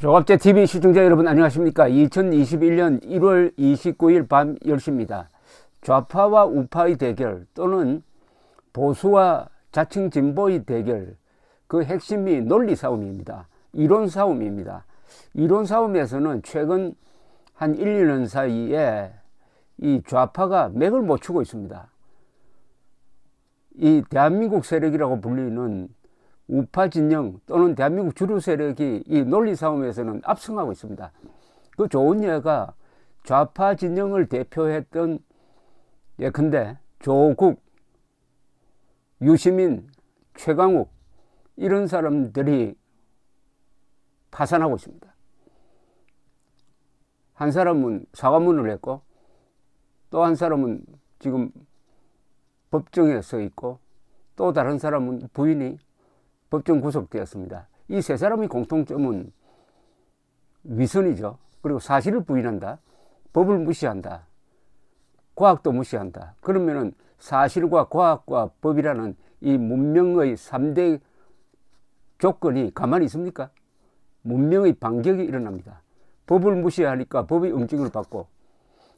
조갑제 TV 시청자 여러분 안녕하십니까. 2021년 1월 29일 밤 10시입니다. 좌파와 우파의 대결 또는 보수와 자칭 진보의 대결, 그 핵심이 논리 싸움입니다. 이론 싸움입니다. 이론 싸움에서는 최근 한 1, 2년 사이에 이 좌파가 맥을 못 추고 있습니다. 이 대한민국 세력이라고 불리는 우파 진영 또는 대한민국 주류 세력이 이 논리 싸움에서는 압승하고 있습니다. 그 좋은 예가 좌파 진영을 대표했던 예컨대 조국, 유시민, 최강욱 이런 사람들이 파산하고 있습니다. 한 사람은 사과문을 했고 또 한 사람은 지금 법정에 서 있고 또 다른 사람은 부인이 법정 구속되었습니다. 이 세 사람의 공통점은 위선이죠. 그리고 사실을 부인한다. 법을 무시한다. 과학도 무시한다. 그러면은 사실과 과학과 법이라는 이 문명의 3대 조건이 가만히 있습니까? 문명의 반격이 일어납니다. 법을 무시하니까 법의 응징을 받고,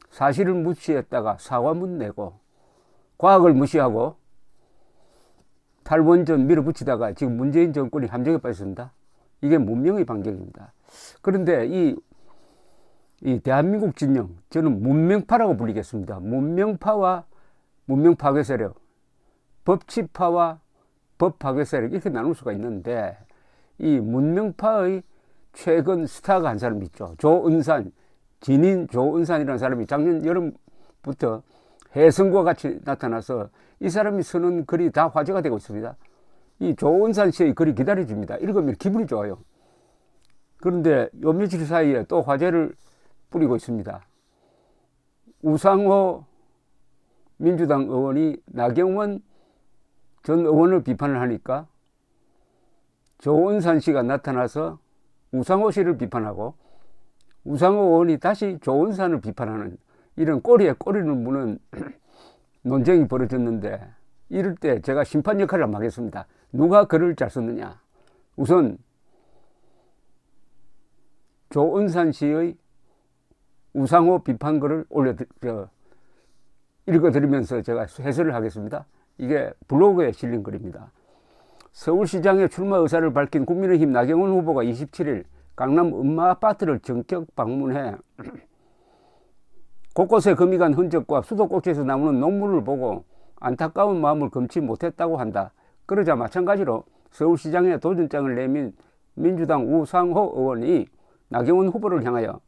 사실을 무시했다가 사과문 내고, 과학을 무시하고 탈원전 밀어붙이다가 지금 문재인 정권이 함정에 빠졌습니다. 이게 문명의 반격입니다. 그런데 이 대한민국 진영, 저는 문명파라고 불리겠습니다. 문명파와 문명 파괴 세력, 법치파와 법 파괴 세력, 이렇게 나눌 수가 있는데, 이 문명파의 최근 스타가 한 사람이 있죠. 조은산, 진인 조은산이라는 사람이 작년 여름부터 혜성과 같이 나타나서 이 사람이 쓰는 글이 다 화제가 되고 있습니다. 이 조은산 씨의 글이 기다려집니다. 읽으면 기분이 좋아요. 그런데 요 며칠 사이에 또 화제를 뿌리고 있습니다. 우상호 민주당 의원이 나경원 전 의원을 비판을 하니까 조은산 씨가 나타나서 우상호 씨를 비판하고, 우상호 의원이 다시 조은산을 비판하는 이런 꼬리에 꼬리를 무는 논쟁이 벌어졌는데, 이럴 때 제가 심판 역할을 한번 하겠습니다. 누가 글을 잘 썼느냐. 우선 조은산 씨의 우상호 비판글을 읽어드리면서 제가 해설을 하겠습니다. 이게 블로그에 실린 글입니다. 서울시장에 출마 의사를 밝힌 국민의힘 나경원 후보가 27일 강남 엄마 아파트를 전격 방문해 곳곳에 금이 간 흔적과 수도꼭지에서 나오는 녹물을 보고 안타까운 마음을 금치 못했다고 한다. 그러자 마찬가지로 서울시장에 도전장을 내민 민주당 우상호 의원이 나경원 후보를 향하여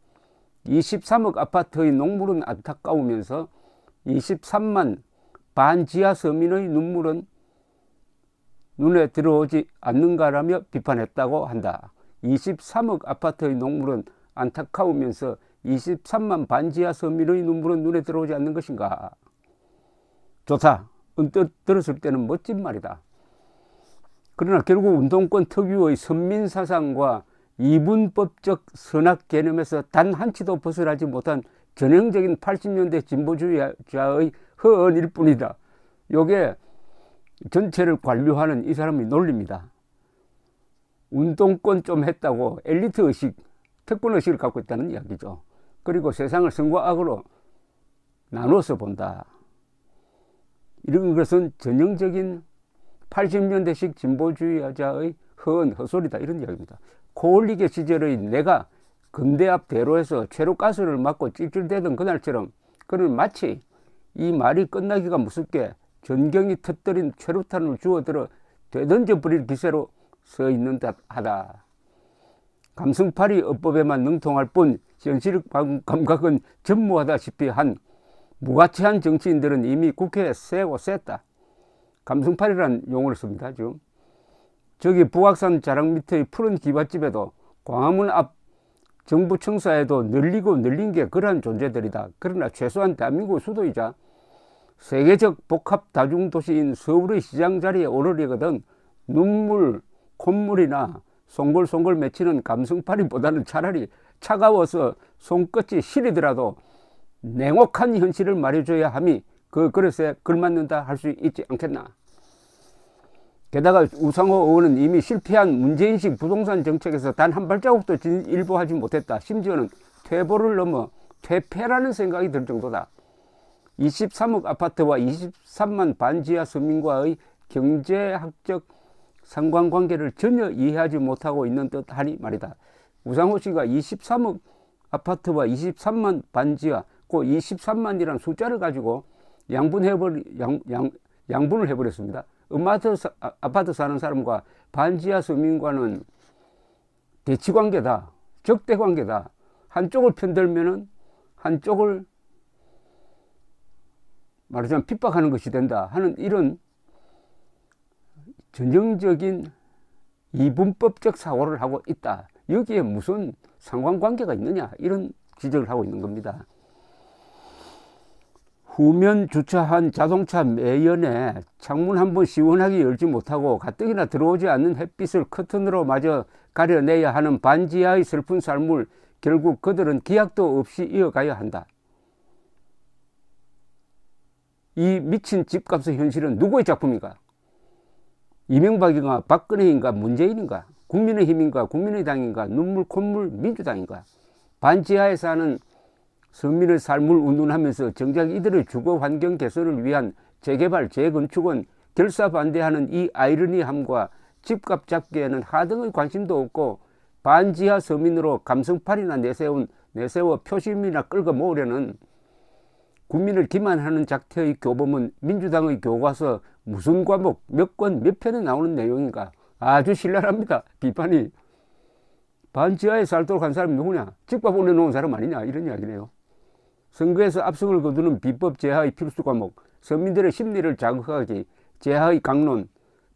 23억 아파트의 녹물은 안타까우면서 23만 반지하 서민의 눈물은 눈에 들어오지 않는가라며 비판했다고 한다. 23억 아파트의 녹물은 안타까우면서 23만 반지하 서민의 눈물은 눈에 들어오지 않는 것인가? 좋다. 언뜻 들었을 때는 멋진 말이다. 그러나 결국 운동권 특유의 선민사상과 이분법적 선악 개념에서 단 한치도 벗어나지 못한 전형적인 80년대 진보주의자의 허언일 뿐이다. 요게 전체를 관료하는 이 사람의 논리입니다. 운동권 좀 했다고 엘리트 의식, 특권 의식을 갖고 있다는 이야기죠. 그리고 세상을 선과 악으로 나눠서 본다. 이런 것은 전형적인 80년대식 진보주의자의 허언, 헛소리다. 이런 이야기입니다. 코올리게 시절의 내가 금대 앞 대로에서 최루가스를 맞고 찔찔대던 그날처럼, 그는 마치 이 말이 끝나기가 무섭게 전경이 터뜨린 최루탄을 주워들어 되던져 버릴 기세로 서 있는 듯하다. 감성팔이 어법에만 능통할 뿐 현실 감각은 전무하다시피 한 무가치한 정치인들은 이미 국회에 세고 셌다. 감성팔이라는 용어를 씁니다. 지금 저기 북악산 자락 밑의 푸른 기밭집에도 광화문 앞 정부 청사에도 널리고 널린 게 그러한 존재들이다. 그러나 최소한 대한민국 수도이자 세계적 복합 다중도시인 서울의 시장 자리에 오르려거든 눈물, 콧물이나 송골송골 맺히는 감성팔이보다는 차라리 차가워서 손끝이 시리더라도 냉혹한 현실을 말해줘야 함이 그 그릇에 걸맞는다 할 수 있지 않겠나. 게다가 우상호 의원은 이미 실패한 문재인식 부동산 정책에서 단 한 발자국도 일보하지 못했다. 심지어는 퇴보를 넘어 퇴폐라는 생각이 들 정도다. 23억 아파트와 23만 반지하 서민과의 경제학적 상관관계를 전혀 이해하지 못하고 있는 듯하니 말이다. 우상호 씨가 23억 아파트와 23만 반지하, 그 23만이라는 숫자를 가지고 양분을 해버렸습니다. 아파트 사는 사람과 반지하 서민과는 대치관계다, 적대관계다. 한쪽을 편들면은 한쪽을 말하자면 핍박하는 것이 된다 하는 이런 전형적인 이분법적 사고를 하고 있다. 여기에 무슨 상관관계가 있느냐, 이런 지적을 하고 있는 겁니다. 후면 주차한 자동차 매연에 창문 한번 시원하게 열지 못하고 가뜩이나 들어오지 않는 햇빛을 커튼으로 마저 가려내야 하는 반지하의 슬픈 삶을 결국 그들은 기약도 없이 이어가야 한다. 이 미친 집값의 현실은 누구의 작품인가? 이명박인가, 박근혜인가, 문재인인가, 국민의힘인가, 국민의당인가, 눈물 콧물 민주당인가? 반지하에 사는 서민의 삶을 운운하면서 정작 이들의 주거 환경 개선을 위한 재개발, 재건축은 결사반대하는 이 아이러니함과 집값 잡기에는 하등의 관심도 없고 반지하 서민으로 감성팔이나 내세워 표심이나 끌고 모으려는 국민을 기만하는 작태의 교범은 민주당의 교과서 무슨 과목, 몇 권, 몇 편에 나오는 내용인가? 아주 신랄합니다. 비판이. 반지하에 살도록 한 사람이 누구냐? 집값 올려놓은 사람 아니냐? 이런 이야기네요. 선거에서 압승을 거두는 비법 제하의 필수 과목, 서민들의 심리를 자극하기, 제하의 강론,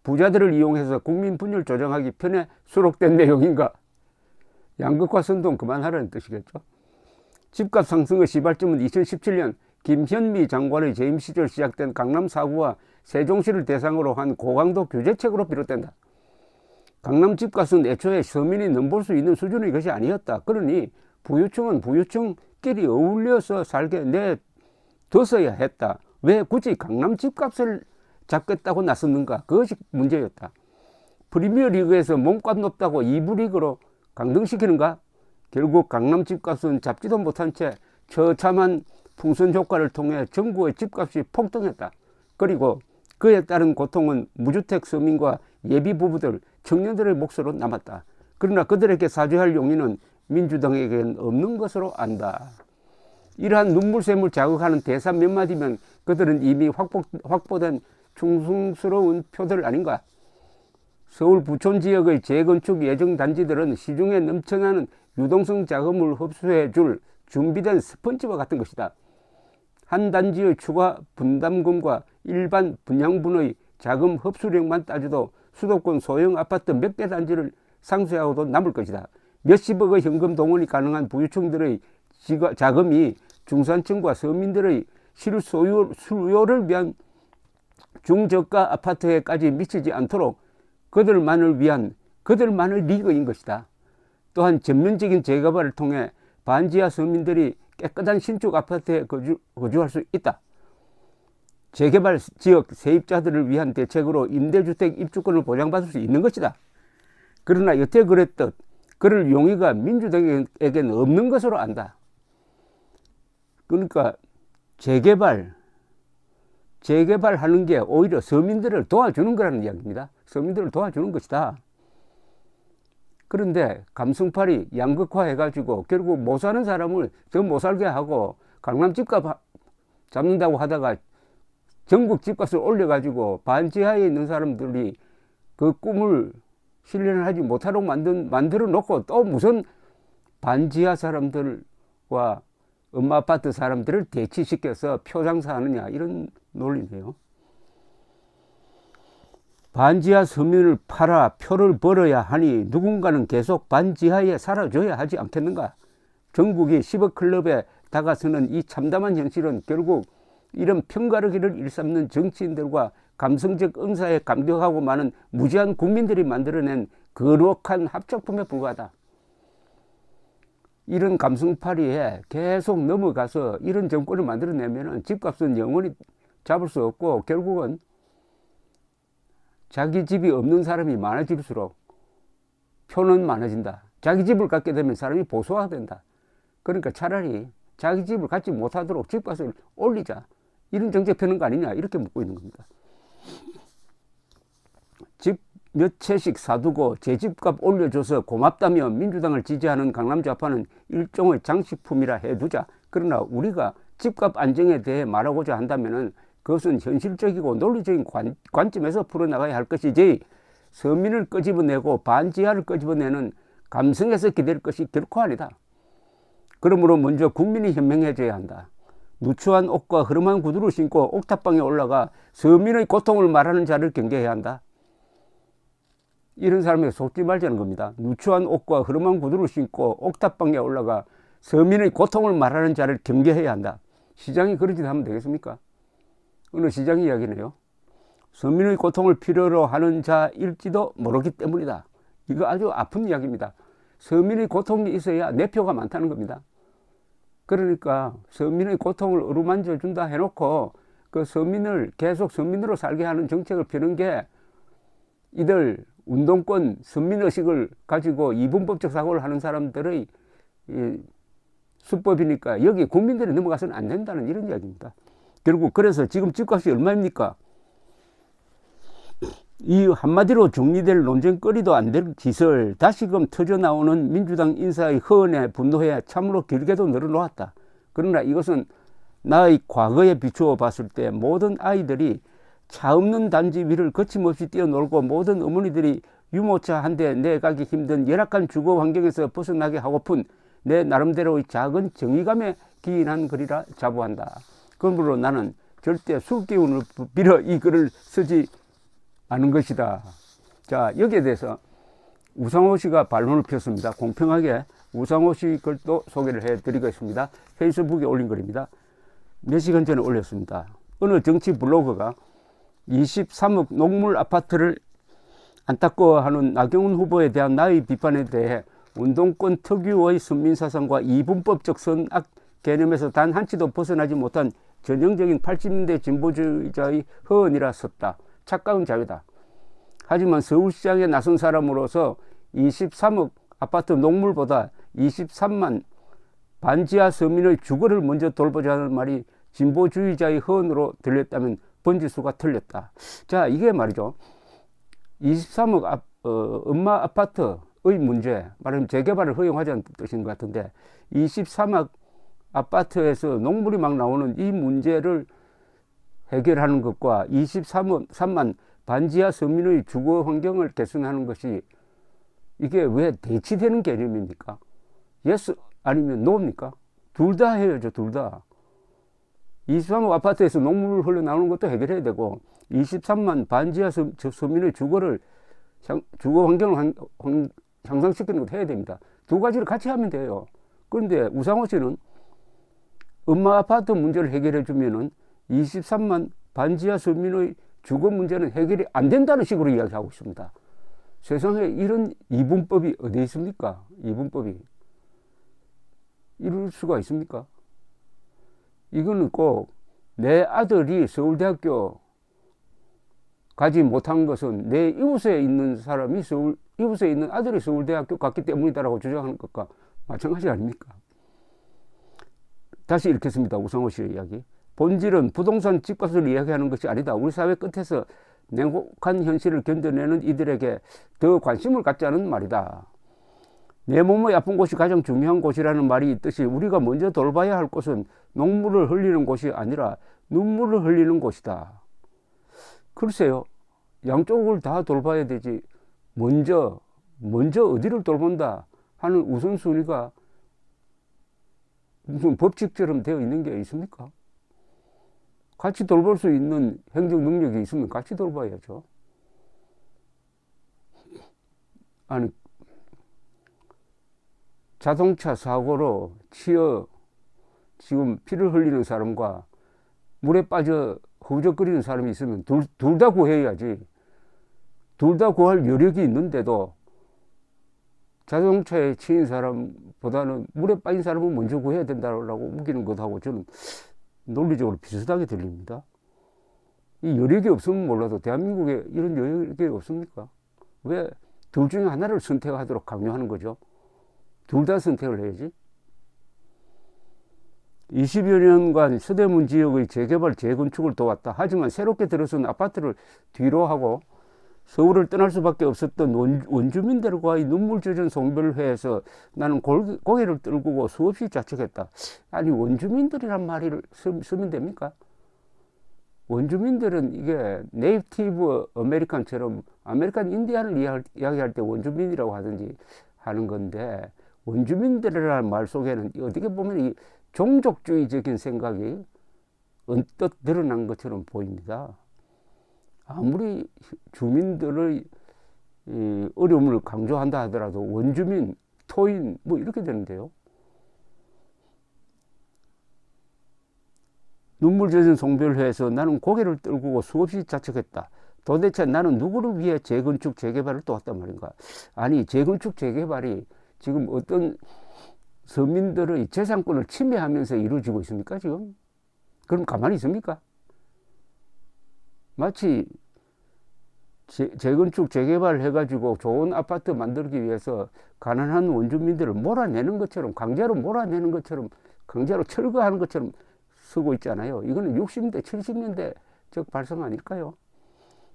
부자들을 이용해서 국민 분열 조정하기 편에 수록된 내용인가? 양극화 선동 그만하라는 뜻이겠죠. 집값 상승의 시발점은 2017년 김현미 장관의 재임 시절 시작된 강남 4구와 세종시를 대상으로 한 고강도 규제책으로 비롯된다. 강남 집값은 애초에 서민이 넘볼 수 있는 수준의 것이 아니었다. 그러니 부유층은 부유층끼리 어울려서 살게 내뒀어야 했다. 왜 굳이 강남 집값을 잡겠다고 나섰는가? 그것이 문제였다. 프리미어 리그에서 몸값 높다고 2부 리그로 강등시키는가? 결국 강남 집값은 잡지도 못한 채 처참한 풍선 효과를 통해 전국의 집값이 폭등했다. 그리고 그에 따른 고통은 무주택 서민과 예비부부들, 청년들의 몫으로 남았다. 그러나 그들에게 사죄할 용의는 민주당에게는 없는 것으로 안다. 이러한 눈물샘을 자극하는 대사 몇 마디면 그들은 이미 확보된 충성스러운 표들 아닌가? 서울 부촌 지역의 재건축 예정 단지들은 시중에 넘쳐나는 유동성 자금을 흡수해 줄 준비된 스펀지와 같은 것이다. 한 단지의 추가 분담금과 일반 분양분의 자금 흡수력만 따져도 수도권 소형 아파트 몇 개 단지를 상쇄하고도 남을 것이다. 몇십억의 현금 동원이 가능한 부유층들의 자금이 중산층과 서민들의 실수요를 위한 중저가 아파트에까지 미치지 않도록 그들만의 리그인 것이다. 또한 전면적인 재개발을 통해 반지하 서민들이 깨끗한 신축 아파트에 거주할 수 있다. 재개발 지역 세입자들을 위한 대책으로 임대주택 입주권을 보장받을 수 있는 것이다. 그러나 여태 그랬듯 그럴 용의가 민주당에게는 없는 것으로 안다. 그러니까 재개발하는 게 오히려 서민들을 도와주는 거라는 이야기입니다. 서민들을 도와주는 것이다. 그런데 감성팔이 양극화해가지고 결국 못 사는 사람을 더 못 살게 하고 강남 집값 잡는다고 하다가 전국 집값을 올려가지고 반지하에 있는 사람들이 그 꿈을 실현을 하지 못하도록 만들어 놓고 또 무슨 반지하 사람들과 엄마 아파트 사람들을 대치시켜서 표장사하느냐 이런 논리네요. 반지하 서민을 팔아 표를 벌어야 하니 누군가는 계속 반지하에 살아줘야 하지 않겠는가? 전국이 10억 클럽에 다가서는 이 참담한 현실은 결국 이런 편가르기를 일삼는 정치인들과 감성적 응사에 감격하고 많은 무지한 국민들이 만들어낸 거룩한 합작품에 불과하다. 이런 감성팔이에 계속 넘어가서 이런 정권을 만들어내면 집값은 영원히 잡을 수 없고 결국은 자기 집이 없는 사람이 많아질수록 표는 많아진다. 자기 집을 갖게 되면 사람이 보수화된다. 그러니까 차라리 자기 집을 갖지 못하도록 집값을 올리자. 이런 정책 펴는 거 아니냐 이렇게 묻고 있는 겁니다. 집 몇 채씩 사두고 제 집값 올려줘서 고맙다며 민주당을 지지하는 강남 좌파는 일종의 장식품이라 해두자. 그러나 우리가 집값 안정에 대해 말하고자 한다면 그것은 현실적이고 논리적인 관점에서 풀어나가야 할 것이지 서민을 끄집어내고 반지하를 끄집어내는 감성에서 기댈 것이 결코 아니다. 그러므로 먼저 국민이 현명해져야 한다. 누추한 옷과 흐름한 구두를 신고 옥탑방에 올라가 서민의 고통을 말하는 자를 경계해야 한다. 이런 사람에게 속지 말자는 겁니다. 누추한 옷과 흐름한 구두를 신고 옥탑방에 올라가 서민의 고통을 말하는 자를 경계해야 한다. 시장이 그런 짓 하면 되겠습니까? 어느 시장 이야기네요. 서민의 고통을 필요로 하는 자일지도 모르기 때문이다. 이거 아주 아픈 이야기입니다. 서민의 고통이 있어야 내표가 많다는 겁니다. 그러니까 서민의 고통을 어루만져 준다 해놓고 그 서민을 계속 서민으로 살게 하는 정책을 펴는 게 이들 운동권 선민의식을 가지고 이분법적 사고를 하는 사람들의 수법이니까 여기 국민들이 넘어가서는 안 된다는 이런 이야기입니다. 결국 그래서 지금 집값이 얼마입니까? 이 한마디로 정리될 논쟁거리도 안 될 짓을 다시금 터져나오는 민주당 인사의 허언에 분노해 참으로 길게도 늘어놓았다. 그러나 이것은 나의 과거에 비추어 봤을 때 모든 아이들이 차 없는 단지 위를 거침없이 뛰어놀고 모든 어머니들이 유모차 한 대 내가기 힘든 열악한 주거 환경에서 벗어나게 하고픈 내 나름대로의 작은 정의감에 기인한 글이라 자부한다. 그러므로 나는 절대 술기운을 빌어 이 글을 쓰지 않은 것이다. 자, 여기에 대해서 우상호 씨가 반론을 폈습니다. 공평하게 우상호 씨 글도 소개를 해드리겠습니다. 페이스북에 올린 글입니다. 몇 시간 전에 올렸습니다. 어느 정치 블로거가 23억 녹물 아파트를 안타까워하는 나경원 후보에 대한 나의 비판에 대해 운동권 특유의 선민사상과 이분법적 선악 개념에서 단 한치도 벗어나지 못한 전형적인 80년대 진보주의자의 허언이라 썼다. 착각은 자유다. 하지만 서울시장에 나선 사람으로서 23억 아파트 녹물보다 23만 반지하 서민의 주거를 먼저 돌보자는 말이 진보주의자의 허언으로 들렸다면 번지수가 틀렸다. 자, 이게 말이죠. 23억 엄마 아파트의 문제, 말하면 재개발을 허용하자는 뜻인 것 같은데 23억 아파트에서 녹물이 막 나오는 이 문제를 해결하는 것과 23만 반지하 서민의 주거 환경을 개선하는 것이 이게 왜 대치되는 개념입니까? yes 아니면 no입니까? 둘 다 해야죠. 둘 다. 23억 아파트에서 녹물 흘러나오는 것도 해결해야 되고 23만 반지하 서민의 주거 환경을 향상시키는 것도 해야 됩니다. 두 가지를 같이 하면 돼요. 그런데 우상호 씨는 엄마 아파트 문제를 해결해 주면은 23만 반지하 서민의 주거 문제는 해결이 안 된다는 식으로 이야기하고 있습니다. 세상에 이런 이분법이 어디 있습니까? 이분법이. 이럴 수가 있습니까? 이거는 꼭 내 아들이 서울대학교 가지 못한 것은 내 이웃에 있는 사람이 이웃에 있는 아들이 서울대학교 갔기 때문이다라고 주장하는 것과 마찬가지 아닙니까? 다시 읽겠습니다. 우상호 씨의 이야기. 본질은 부동산 집값을 이야기하는 것이 아니다. 우리 사회 끝에서 냉혹한 현실을 견뎌내는 이들에게 더 관심을 갖자는 말이다. 내 몸의 아픈 곳이 가장 중요한 곳이라는 말이 있듯이 우리가 먼저 돌봐야 할 곳은 녹물을 흘리는 곳이 아니라 눈물을 흘리는 곳이다. 글쎄요. 양쪽을 다 돌봐야 되지 먼저 어디를 돌본다 하는 우선순위가 무슨 법칙처럼 되어 있는 게 있습니까? 같이 돌볼 수 있는 행정 능력이 있으면 같이 돌봐야죠. 아니, 자동차 사고로 치여 지금 피를 흘리는 사람과 물에 빠져 허우적거리는 사람이 있으면 둘 다 구해야지. 둘 다 구할 여력이 있는데도 자동차에 치인 사람보다는 물에 빠진 사람은 먼저 구해야 된다고 우기는 것하고 저는 논리적으로 비슷하게 들립니다. 이 여력이 없으면 몰라도 대한민국에 이런 여력이 없습니까? 왜 둘 중에 하나를 선택하도록 강요하는 거죠? 둘 다 선택을 해야지. 20여 년간 서대문 지역의 재개발, 재건축을 도왔다. 하지만 새롭게 들어선 아파트를 뒤로 하고 서울을 떠날 수밖에 없었던 원주민들과의 눈물 젖은 송별회에서 나는 고개를 떨구고 수없이 자책했다. 아니, 원주민들이란 말을 쓰면 됩니까? 원주민들은 이게 네이티브 아메리칸처럼 아메리칸 인디안을 이야기할 때 원주민이라고 하든지 하는 건데, 원주민들이라는 말 속에는 어떻게 보면 이 종족주의적인 생각이 언뜻 드러난 것처럼 보입니다. 아무리 주민들의 어려움을 강조한다 하더라도 원주민, 토인 뭐 이렇게 되는데요. 눈물 젖은 송별회에서 나는 고개를 떨구고 수없이 자책했다. 도대체 나는 누구를 위해 재건축, 재개발을 도왔단 말인가? 아니, 재건축, 재개발이 지금 어떤 서민들의 재산권을 침해하면서 이루어지고 있습니까, 지금? 그럼 가만히 있습니까? 마치 재건축, 재개발 해가지고 좋은 아파트 만들기 위해서 가난한 원주민들을 몰아내는 것처럼, 강제로 몰아내는 것처럼, 강제로 철거하는 것처럼 쓰고 있잖아요. 이거는 60년대, 70년대 적 발상 아닐까요?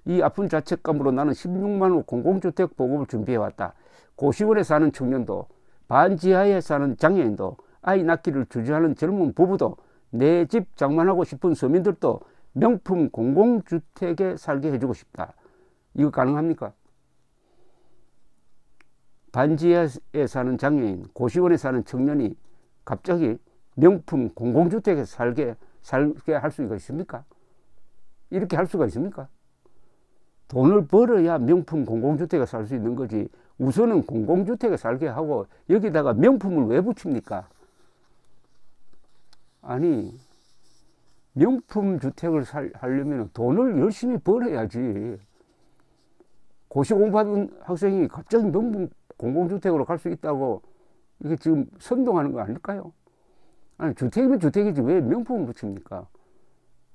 이 아픈 자책감으로 나는 16만 호 공공주택 보급을 준비해왔다. 고시원에 사는 청년도, 반지하에 사는 장애인도, 아이 낳기를 주저하는 젊은 부부도, 내 집 장만하고 싶은 서민들도 명품 공공주택에 살게 해주고 싶다. 이거 가능합니까? 반지하에 사는 장애인, 고시원에 사는 청년이 갑자기 명품 공공주택에 살게 할 수가 있습니까? 이렇게 할 수가 있습니까? 돈을 벌어야 명품 공공주택에 살 수 있는 거지. 우선은 공공주택에 살게 하고 여기다가 명품을 왜 붙입니까? 아니, 명품 주택을 하려면 돈을 열심히 벌어야지. 고시 공부하던 학생이 갑자기 명품 공공주택으로 갈 수 있다고 이게 지금 선동하는 거 아닐까요? 아니, 주택이면 주택이지 왜 명품을 붙입니까?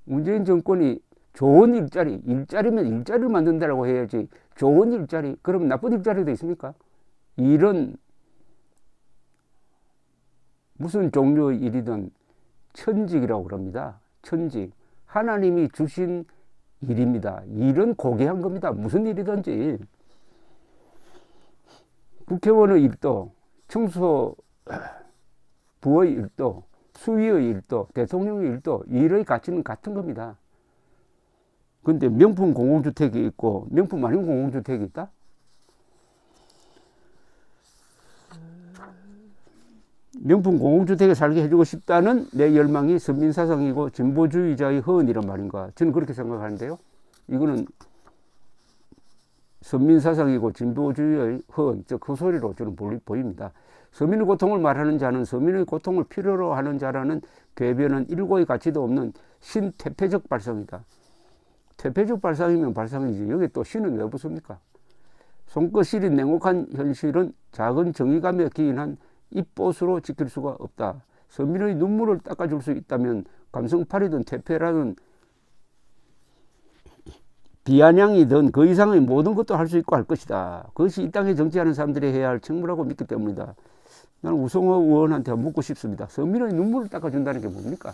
문재인 정권이 좋은 일자리면 일자리를 만든다라고 해야지. 좋은 일자리, 그럼 나쁜 일자리도 있습니까? 일은 무슨 종류의 일이든 천직이라고 그럽니다. 천직. 하나님이 주신 일입니다. 일은 고귀한 겁니다. 무슨 일이든지. 국회의원의 일도, 청소 부의 일도, 수위의 일도, 대통령의 일도, 일의 가치는 같은 겁니다. 근데 명품 공공주택이 있고 명품 아닌 공공주택이 있다? 명품 공공주택에 살게 해주고 싶다는 내 열망이 선민사상이고 진보주의자의 허언이란 말인가? 저는 그렇게 생각하는데요. 이거는 선민사상이고 진보주의의 허언, 즉 헛소리로 저는 보입니다. 서민의 고통을 말하는 자는 서민의 고통을 필요로 하는 자라는 궤변은 일고의 가치도 없는 신퇴폐적 발상이다. 퇴폐적 발상이면 발상이지. 여기 또 신은 왜 붙습니까? 손끝 시린 냉혹한 현실은 작은 정의감에 기인한 입봇으로 지킬 수가 없다. 서민의 눈물을 닦아줄 수 있다면 감성팔이든 퇴폐라든 비아냥이든 그 이상의 모든 것도 할 수 있고 할 것이다. 그것이 이 땅에 정치하는 사람들이 해야 할 책무라고 믿기 때문이다. 나는 우성호 의원한테 묻고 싶습니다. 서민의 눈물을 닦아준다는 게 뭡니까?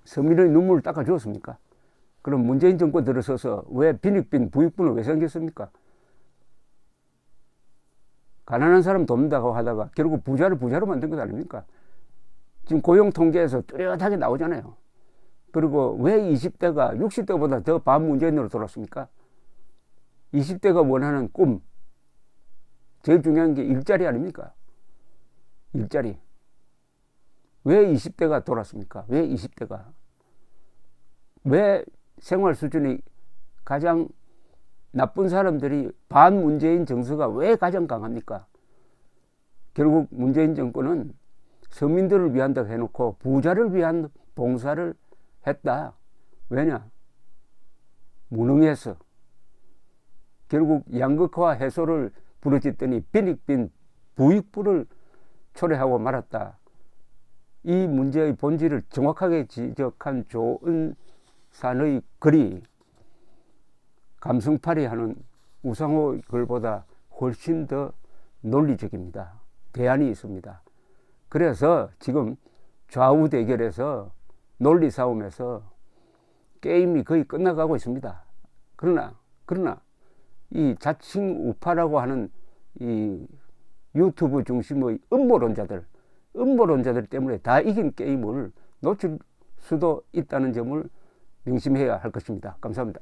서민의 눈물을 닦아주었습니까? 그럼 문재인 정권 들어서서 왜 빈익빈 부익분을 왜 생겼습니까? 가난한 사람 돕는다고 하다가 결국 부자를 부자로 만든 것 아닙니까? 지금 고용 통계에서 뚜렷하게 나오잖아요. 그리고 왜 20대가 60대보다 더 반문재인으로 돌았습니까? 20대가 원하는 꿈, 제일 중요한 게 일자리 아닙니까? 일자리. 왜 20대가 돌았습니까? 왜 20대가? 왜 생활 수준이 가장 나쁜 사람들이 반문재인 정서가 왜 가장 강합니까? 결국 문재인 정권은 서민들을 위한다고 해놓고 부자를 위한 봉사를 했다. 왜냐? 무능해서. 결국 양극화 해소를 부르짖더니 빈익빈 부익부를 초래하고 말았다. 이 문제의 본질을 정확하게 지적한 좋은 산의 글이 감성팔이 하는 우상호 글보다 훨씬 더 논리적입니다. 대안이 있습니다. 그래서 지금 좌우 대결에서 논리 싸움에서 게임이 거의 끝나가고 있습니다. 그러나 이 자칭 우파라고 하는 이 유튜브 중심의 음모론자들 때문에 다 이긴 게임을 놓칠 수도 있다는 점을 명심해야 할 것입니다. 감사합니다.